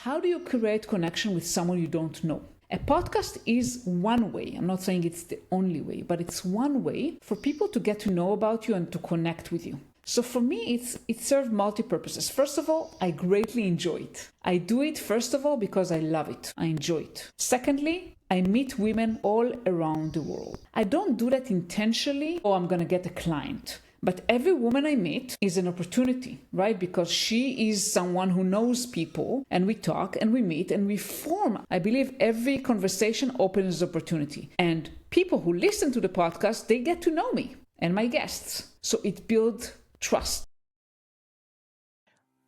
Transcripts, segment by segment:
how do you create connection with someone you don't know? A podcast is one way. I'm not saying it's the only way, but it's one way for people to get to know about you and to connect with you. So for me, it served multi-purposes. First of all, I greatly enjoy it. I do it, first of all, because I love it. I enjoy it. Secondly, I meet women all around the world. I don't do that intentionally, oh, I'm going to get a client. But every woman I meet is an opportunity, right? Because she is someone who knows people, and we talk and we meet and we form. I believe every conversation opens opportunity. And people who listen to the podcast, they get to know me and my guests. So it builds trust.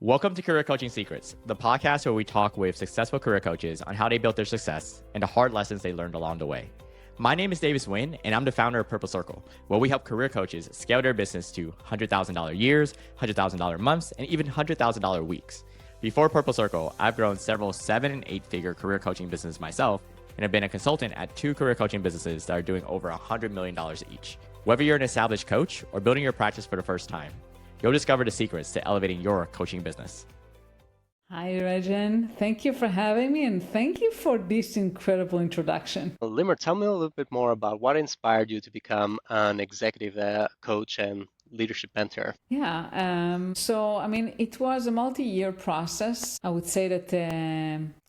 Welcome to Career Coaching Secrets, the podcast where we talk with successful career coaches on how they built their success and the hard lessons they learned along the way. My name is Davis Nguyen, and I'm the founder of Purple Circle, where we help career coaches scale their business to $100,000 years, $100,000 months, and even $100,000 weeks. Before Purple Circle, I've grown several 7- and 8-figure career coaching businesses myself, and have been a consultant at 2 career coaching businesses that are doing over $100 million each. Whether you're an established coach or building your practice for the first time, you'll discover the secrets to elevating your coaching business. Hi, Rexhen. Thank you for having me, and thank you for this incredible introduction. Limor, tell me a little bit more about what inspired you to become an executive coach and leadership mentor. It was a multi-year process. I would say that,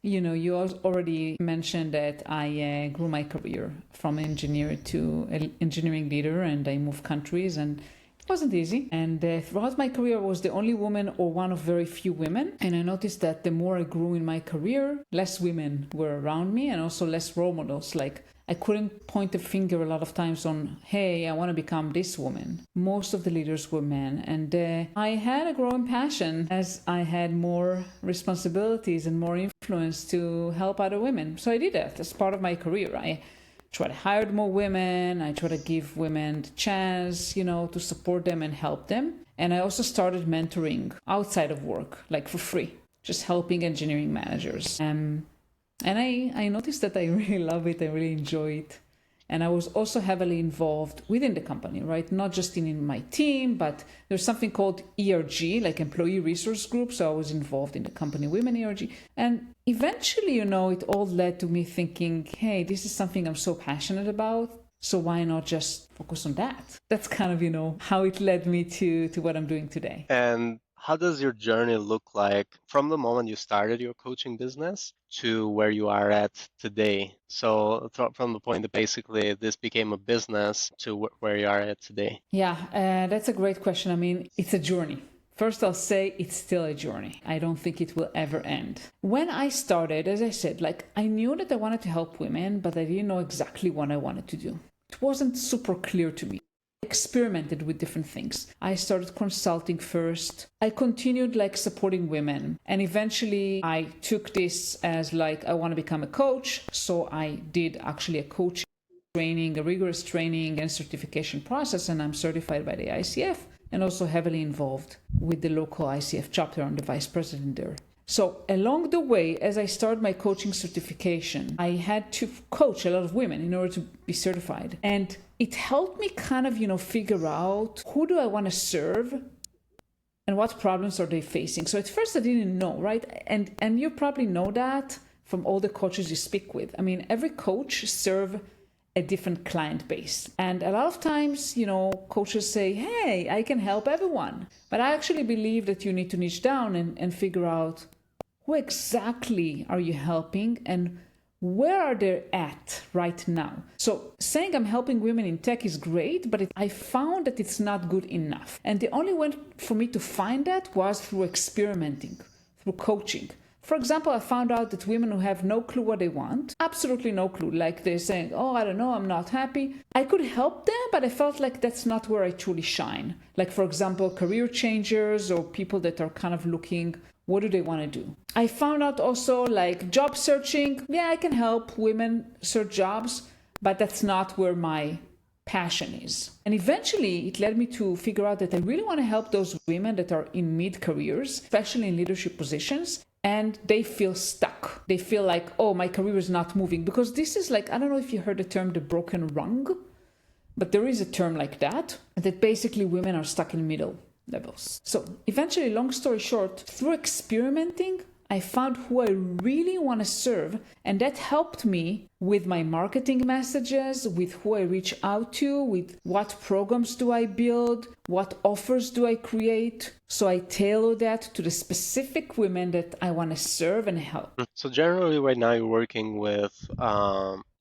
you already mentioned that I grew my career from engineer to an engineering leader, and I moved countries, and it wasn't easy. And throughout my career, I was the only woman or one of very few women. And I noticed that the more I grew in my career, less women were around me and also less role models. Like I couldn't point a finger a lot of times on, hey, I want to become this woman. Most of the leaders were men. And I had a growing passion as I had more responsibilities and more influence to help other women. So I did that as part of my career. I try to hire more women. I try to give women the chance, to support them and help them. And I also started mentoring outside of work, like for free, just helping engineering managers. And I noticed that I really love it. I really enjoy it. And I was also heavily involved within the company, right? Not just in my team, but there's something called ERG, like Employee Resource Group. So I was involved in the company Women ERG. And eventually, it all led to me thinking, hey, this is something I'm so passionate about. So why not just focus on that? That's kind of, how it led me to what I'm doing today. And how does your journey look like from the moment you started your coaching business to where you are at today? So from the point that basically this became a business to where you are at today. Yeah, that's a great question. It's a journey. First, I'll say it's still a journey. I don't think it will ever end. When I started, as I said, I knew that I wanted to help women, but I didn't know exactly what I wanted to do. It wasn't super clear to me. Experimented with different things. I started consulting first. I continued supporting women. And eventually I took this as I want to become a coach. So I did actually a coaching training, a rigorous training and certification process. And I'm certified by the ICF and also heavily involved with the local ICF chapter. I'm the vice president there. So along the way, as I started my coaching certification, I had to coach a lot of women in order to be certified. And it helped me kind of, figure out who do I want to serve and what problems are they facing. So at first I didn't know, right? And you probably know that from all the coaches you speak with. Every coach serves a different client base. And a lot of times, coaches say, hey, I can help everyone. But I actually believe that you need to niche down and figure out who exactly are you helping and where are they at right now. So saying I'm helping women in tech is great, but I found that it's not good enough. And the only way for me to find that was through experimenting, through coaching. For example, I found out that women who have no clue what they want, absolutely no clue, they're saying, oh, I don't know, I'm not happy. I could help them, but I felt like that's not where I truly shine. For example, career changers or people that are kind of looking, what do they want to do? I found out also job searching. Yeah, I can help women search jobs, but that's not where my passion is. And eventually it led me to figure out that I really want to help those women that are in mid-careers, especially in leadership positions, and they feel stuck. They feel like, oh, my career is not moving. Because this is I don't know if you heard the term the broken rung, but there is a term like that basically women are stuck in middle levels. So eventually, long story short, through experimenting, I found who I really want to serve, and that helped me with my marketing messages, with who I reach out to, with what programs do I build, what offers do I create. So I tailor that to the specific women that I want to serve and help. So generally, right now you're working with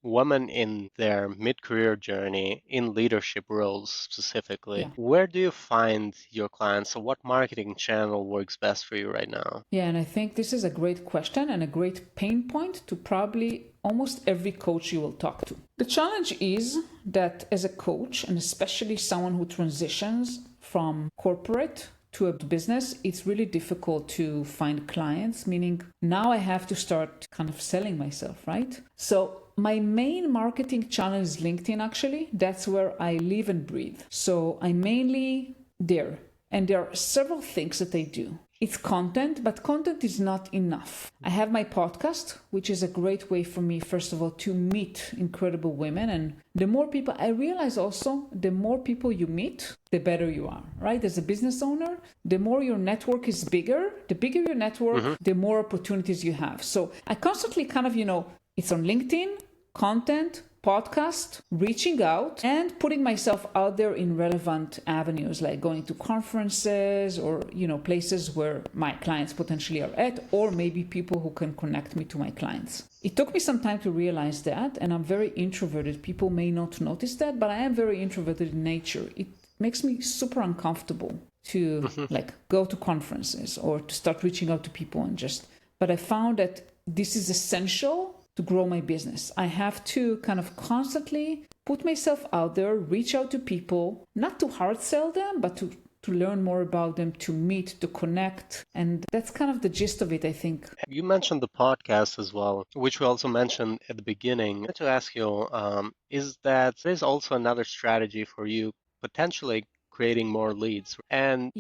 women in their mid-career journey in leadership roles specifically. Yeah. Where do you find your clients? So what marketing channel works best for you right now? Yeah, and I think this is a great question and a great pain point to probably almost every coach you will talk to. The challenge is that as a coach, and especially someone who transitions from corporate to a business, it's really difficult to find clients, meaning now I have to start kind of selling myself, right? So my main marketing channel is LinkedIn, actually. That's where I live and breathe. So I'm mainly there. And there are several things that I do. It's content, but content is not enough. I have my podcast, which is a great way for me, first of all, to meet incredible women. And the more people, I realize also, the more people you meet, the better you are, right? As a business owner, the more your network is bigger, the bigger your network, the more opportunities you have. So I constantly kind of, it's on LinkedIn, content, podcast, reaching out and putting myself out there in relevant avenues, like going to conferences or, places where my clients potentially are at, or maybe people who can connect me to my clients. It took me some time to realize that, and I'm very introverted. People may not notice that, but I am very introverted in nature. It makes me super uncomfortable to go to conferences or to start reaching out to people but I found that this is essential to grow my business. I have to kind of constantly put myself out there, reach out to people, not to hard sell them, but to learn more about them, to meet, to connect. And that's kind of the gist of it, I think. You mentioned the podcast as well, which we also mentioned at the beginning. I wanted to ask you, is that there's also another strategy for you potentially creating more leads? And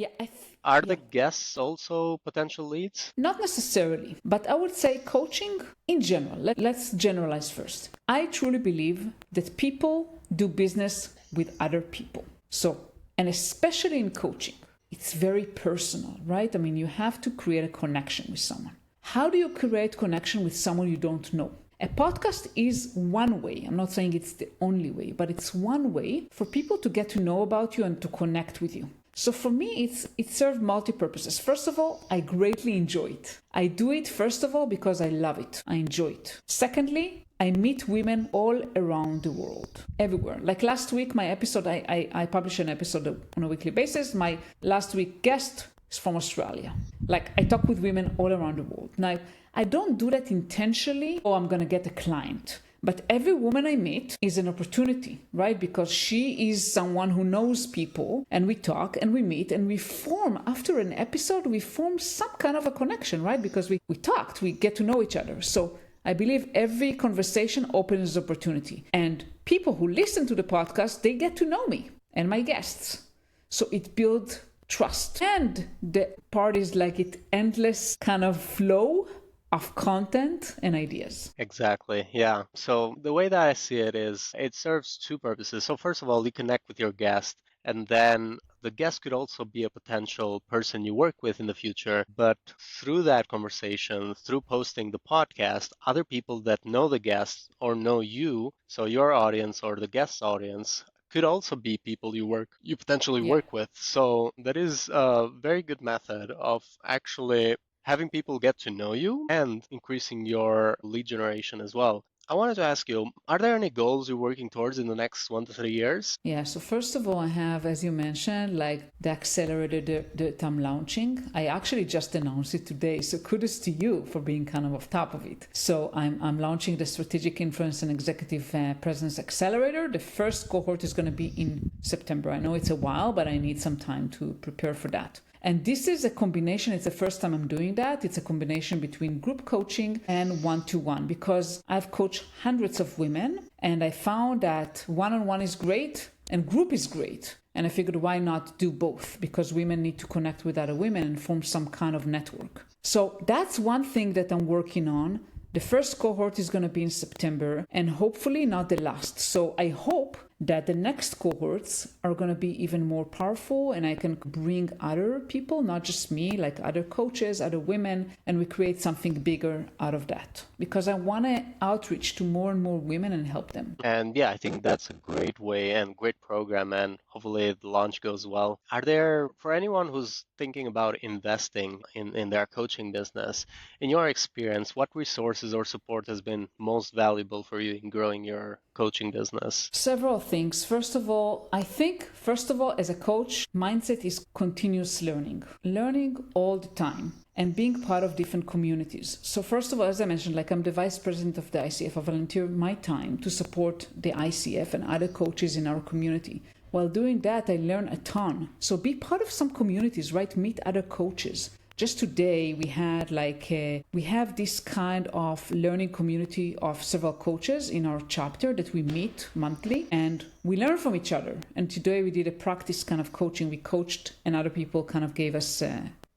are the guests also potential leads? Not necessarily, but I would say coaching in general. Let's generalize first. I truly believe that people do business with other people. So, and especially in coaching, it's very personal, right? I mean, you have to create a connection with someone. How do you create connection with someone you don't know? A podcast is one way. I'm not saying it's the only way, but it's one way for people to get to know about you and to connect with you. So for me, it served multi-purposes. First of all, I greatly enjoy it. I do it, first of all, because I love it. I enjoy it. Secondly, I meet women all around the world, everywhere. Like last week, my episode, I publish an episode on a weekly basis. My last week guest is from Australia. Like I talk with women all around the world. Now, I don't do that intentionally, I'm going to get a client. But every woman I meet is an opportunity, right? Because she is someone who knows people, and we talk and we meet and we form, after an episode, we form some kind of a connection, right? Because we talked, we get to know each other. So I believe every conversation opens opportunity. And people who listen to the podcast, they get to know me and my guests. So it builds trust. And the part is like it endless kind of flow of content and ideas. Exactly. Yeah. So the way that I see it is it serves two purposes. So first of all, you connect with your guest, and then the guest could also be a potential person you work with in the future. But through that conversation, through posting the podcast, other people that know the guest or know you, so your audience or the guest's audience, could also be people you potentially work with. So that is a very good method of actually having people get to know you and increasing your lead generation as well. I wanted to ask you, are there any goals you're working towards in the next 1 to 3 years? Yeah, so first of all, I have, as you mentioned, like the Accelerator that I'm launching. I actually just announced it today, so kudos to you for being kind of off top of it. So I'm launching the Strategic Influence and Executive Presence Accelerator. The first cohort is going to be in September. I know it's a while, but I need some time to prepare for that. And this is a combination, it's the first time I'm doing that. It's a combination between group coaching and one-to-one, because I've coached hundreds of women and I found that one-on-one is great and group is great. And I figured, why not do both? Because women need to connect with other women and form some kind of network. So that's one thing that I'm working on. The first cohort is going to be in September and hopefully not the last. So I hope that the next cohorts are going to be even more powerful, and I can bring other people, not just me, like other coaches, other women, and we create something bigger out of that, because I want to outreach to more and more women and help them. And yeah, I think that's a great way and great program, and hopefully the launch goes well. Are there, for anyone who's thinking about investing in their coaching business, in your experience, what resources or support has been most valuable for you in growing your coaching business? Several things. First of all, I think, as a coach, mindset is continuous learning all the time, and being part of different communities. So first of all, as I mentioned, like I'm the vice president of the ICF. I volunteer my time to support the ICF and other coaches in our community. While doing that, I learn a ton. So be part of some communities, right? Meet other coaches. Just today, we have this kind of learning community of several coaches in our chapter that we meet monthly, and we learn from each other. And today we did a practice kind of coaching. We coached, and other people kind of gave us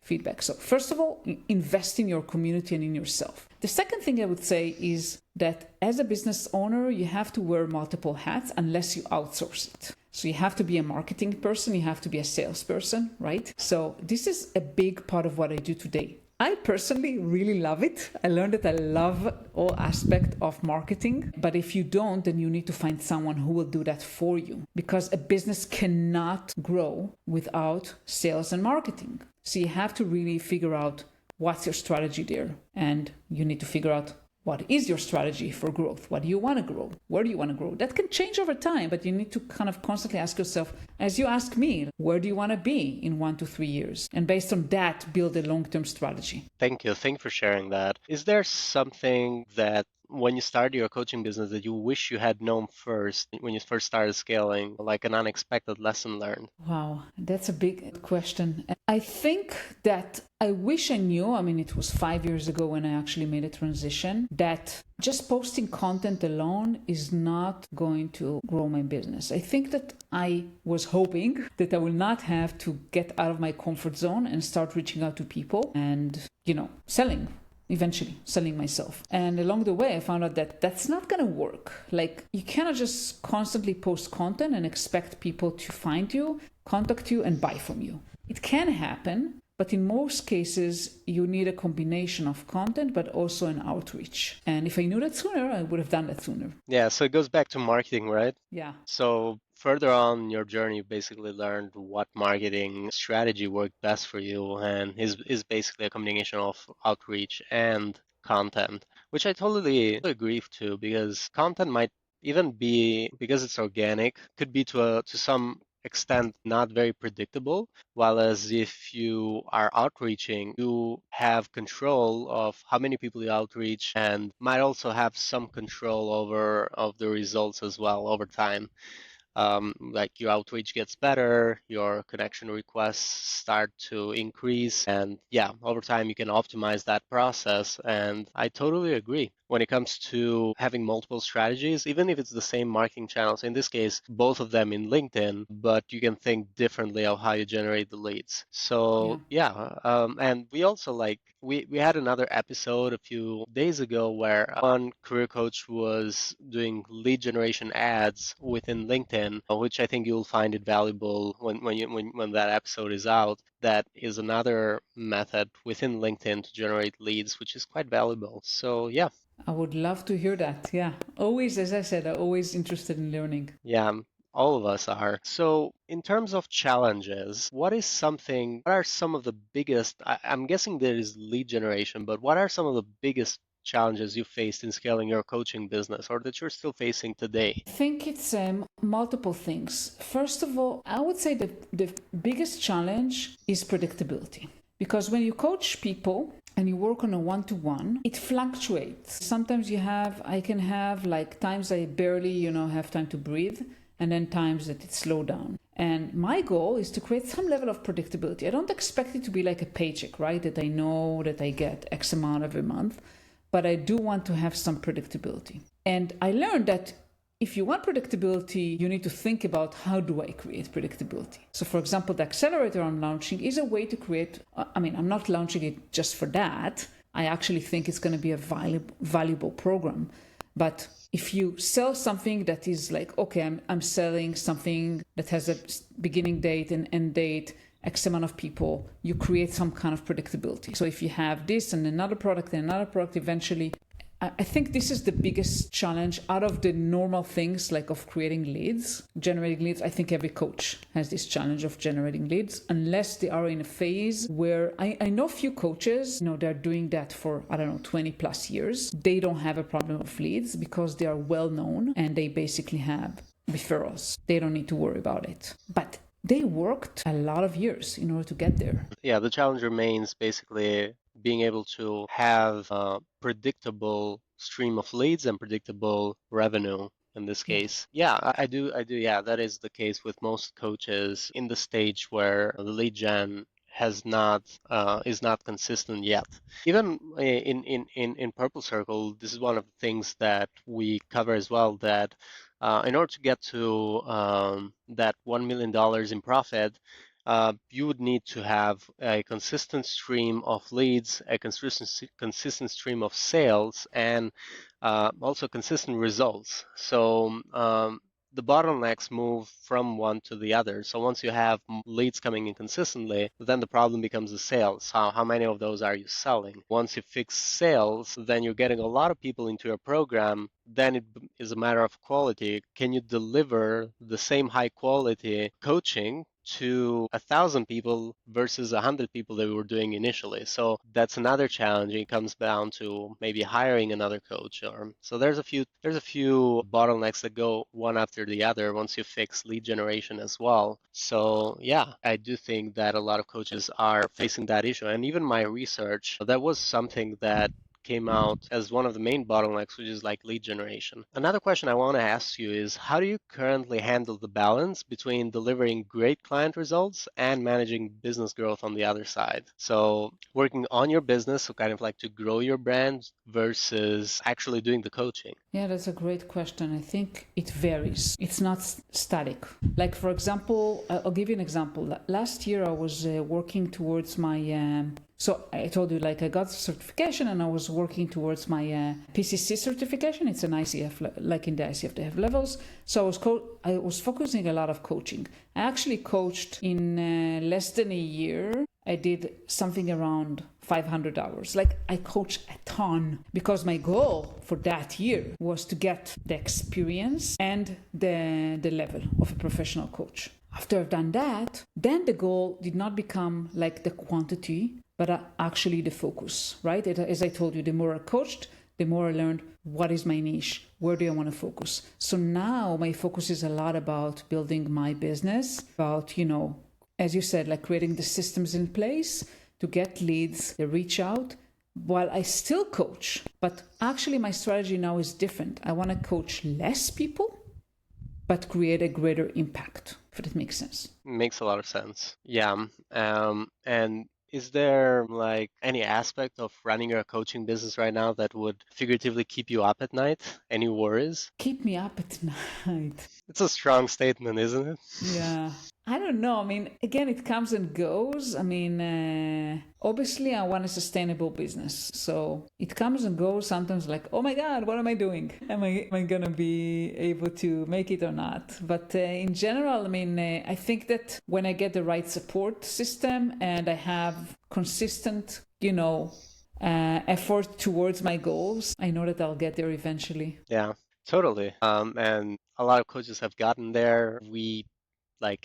feedback. So first of all, invest in your community and in yourself. The second thing I would say is that as a business owner, you have to wear multiple hats unless you outsource it. So you have to be a marketing person, you have to be a salesperson, right? So this is a big part of what I do today. I personally really love it. I learned that I love all aspects of marketing, but if you don't, then you need to find someone who will do that for you, because a business cannot grow without sales and marketing. So you have to really figure out what's your strategy there, and you need to figure out what is your strategy for growth? What do you want to grow? Where do you want to grow? That can change over time, but you need to kind of constantly ask yourself, as you ask me, where do you want to be in 1 to 3 years? And based on that, build a long-term strategy. Thank you. Thank you for sharing that. Is there something that when you started your coaching business that you wish you had known first when you first started scaling, like an unexpected lesson learned? Wow, that's a big question. I think that I wish I knew, it was 5 years ago when I actually made a transition, that just posting content alone is not going to grow my business. I think that I was hoping that I will not have to get out of my comfort zone and start reaching out to people and, eventually selling myself. And along the way, I found out that that's not going to work. Like, you cannot just constantly post content and expect people to find you, contact you, and buy from you. It can happen, but in most cases, you need a combination of content, but also an outreach. And if I knew that sooner, I would have done that sooner. Yeah, so it goes back to marketing, right? Yeah. So further on your journey, you basically learned what marketing strategy worked best for you, and is basically a combination of outreach and content, which I totally agree to, because content might even be, because it's organic, could be to some extent not very predictable, while as if you are outreaching, you have control of how many people you outreach and might also have some control of the results as well over time. Like your outreach gets better, your connection requests start to increase, and yeah, over time you can optimize that process. And I totally agree. When it comes to having multiple strategies, even if it's the same marketing channels, in this case, both of them in LinkedIn, but you can think differently of how you generate the leads. So and we also we had another episode a few days ago where one career coach was doing lead generation ads within LinkedIn, which I think you'll find it valuable when that episode is out. That is another method within LinkedIn to generate leads, which is quite valuable. So yeah. I would love to hear that. Yeah. Always, as I said, I'm always interested in learning. Yeah, all of us are. So in terms of challenges, what are some of the biggest, I'm guessing there is lead generation, but what are some of the biggest challenges you faced in scaling your coaching business, or that you're still facing today? I think it's multiple things. First of all, I would say the biggest challenge is predictability. Because when you coach people and you work on a one-to-one, it fluctuates. Sometimes I can have like times I barely, have time to breathe, and then times that it slow down. And my goal is to create some level of predictability. I don't expect it to be like a paycheck, right? That I know that I get X amount every month, but I do want to have some predictability. And I learned that if you want predictability, you need to think about how do I create predictability. So for example, the Accelerator I'm launching is a way to create, I'm not launching it just for that. I actually think it's going to be a valuable program. But if you sell something that is like, okay, I'm selling something that has a beginning date and end date, X amount of people, you create some kind of predictability. So if you have this and another product, eventually, I think this is the biggest challenge out of the normal things like of creating leads, generating leads. I think every coach has this challenge of generating leads unless they are in a phase where I know a few coaches, they're doing that for, 20 plus years. They don't have a problem of leads because they are well known and they basically have referrals. They don't need to worry about it. But they worked a lot of years in order to get there. Yeah, the challenge remains basically being able to have a predictable stream of leads and predictable revenue in this case. Yeah, I do. Yeah, that is the case with most coaches in the stage where the lead gen is not consistent yet. Even in Purple Circle, this is one of the things that we cover as well, that in order to get to that $1 million in profit, you would need to have a consistent stream of leads, a consistent stream of sales, and also consistent results. So the bottlenecks move from one to the other. So once you have leads coming in consistently, then the problem becomes the sales. How many of those are you selling? Once you fix sales, then you're getting a lot of people into your program. Then it is a matter of quality. Can you deliver the same high quality coaching to 1,000 people versus 100 people that we were doing initially? So that's another challenge. It comes down to maybe hiring another coach. So there's a few bottlenecks that go one after the other once you fix lead generation as well. So yeah, I do think that a lot of coaches are facing that issue. And even my research, that was something that came out as one of the main bottlenecks, which is like lead generation. Another question I want to ask you is, how do you currently handle the balance between delivering great client results and managing business growth on the other side? So working on your business, so kind of like to grow your brand versus actually doing the coaching. Yeah, that's a great question. I think it varies. It's not static. Like, for example, I'll give you an example. Last year, I was working towards my so I told you, like, I got certification and I was working towards my PCC certification. It's an ICF, like in the ICF, they have levels. So I was focusing a lot of coaching. I actually coached in less than a year. I did something around 500 hours. Like, I coached a ton because my goal for that year was to get the experience and the level of a professional coach. After I've done that, then the goal did not become like the quantity, but actually the focus, right? As I told you, the more I coached, the more I learned what is my niche, where do I want to focus. So now my focus is a lot about building my business, about, as you said, like creating the systems in place to get leads, they reach out, while I still coach. But actually my strategy now is different. I want to coach less people, but create a greater impact, if that makes sense. Makes a lot of sense. Yeah. And is there like any aspect of running your coaching business right now that would figuratively keep you up at night? Any worries? Keep me up at night. It's a strong statement, isn't it? Yeah. I don't know. I mean, again, it comes and goes. I mean, obviously, I want a sustainable business. So it comes and goes sometimes like, oh my God, what am I doing? Am I going to be able to make it or not? But in general, I mean, I think that when I get the right support system and I have consistent, effort towards my goals, I know that I'll get there eventually. Yeah, totally. And a lot of coaches have gotten there. We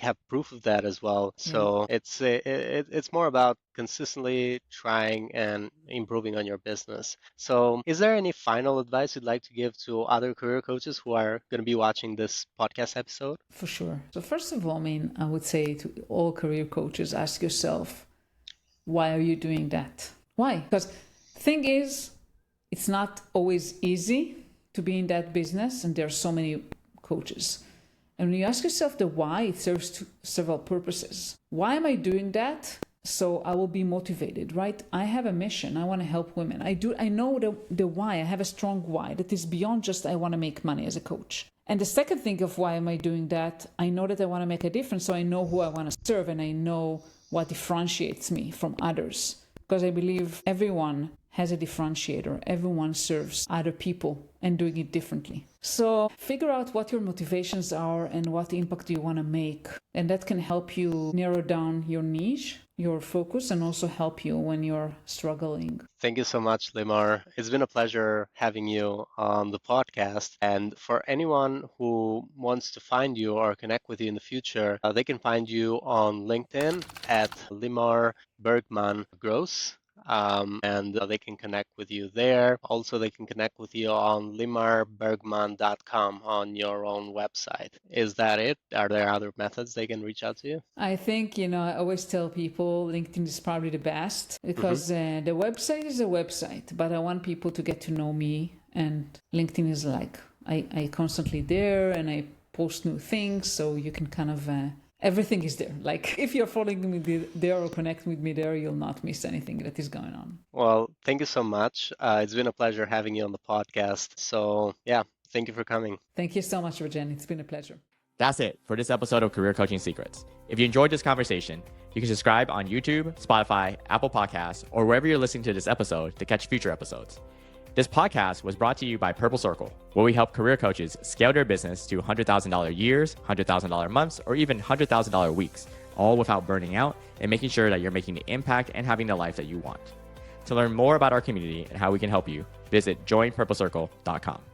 have proof of that as well. So it's more about consistently trying and improving on your business. So is there any final advice you'd like to give to other career coaches who are going to be watching this podcast episode? For sure. So first of all, I mean, I would say to all career coaches, ask yourself, why are you doing that? Why? Because the thing is, it's not always easy to be in that business, and there are so many coaches. And when you ask yourself the why, it serves to several purposes. Why am I doing that? So I will be motivated, right? I have a mission. I want to help women. I know the why. I have a strong why that is beyond just I want to make money as a coach. And the second thing of why am I doing that? I know that I want to make a difference. So I know who I want to serve and I know what differentiates me from others. Because I believe everyone has a differentiator. Everyone serves other people and doing it differently. So figure out what your motivations are and what impact you want to make. And that can help you narrow down your niche, your focus, and also help you when you're struggling. Thank you so much, Limor. It's been a pleasure having you on the podcast. And for anyone who wants to find you or connect with you in the future, they can find you on LinkedIn at Limor Bergman Gross. And they can connect with you there. Also, they can connect with you on limorbergman.com on your own website. Is that it? Are there other methods they can reach out to you? I think, I always tell people LinkedIn is probably the best because the website is a website, but I want people to get to know me. And LinkedIn is like, I constantly there and I post new things. So you can kind of... everything is there. Like if you're following me there or connect with me there, you'll not miss anything that is going on. Well, thank you so much. It's been a pleasure having you on the podcast. So yeah, thank you for coming. Thank you so much, Rexhen. It's been a pleasure. That's it for this episode of Career Coaching Secrets. If you enjoyed this conversation, you can subscribe on YouTube, Spotify, Apple Podcasts, or wherever you're listening to this episode to catch future episodes. This podcast was brought to you by Purple Circle, where we help career coaches scale their business to $100,000 years, $100,000 months, or even $100,000 weeks, all without burning out and making sure that you're making the impact and having the life that you want. To learn more about our community and how we can help you, visit joinpurplecircle.com.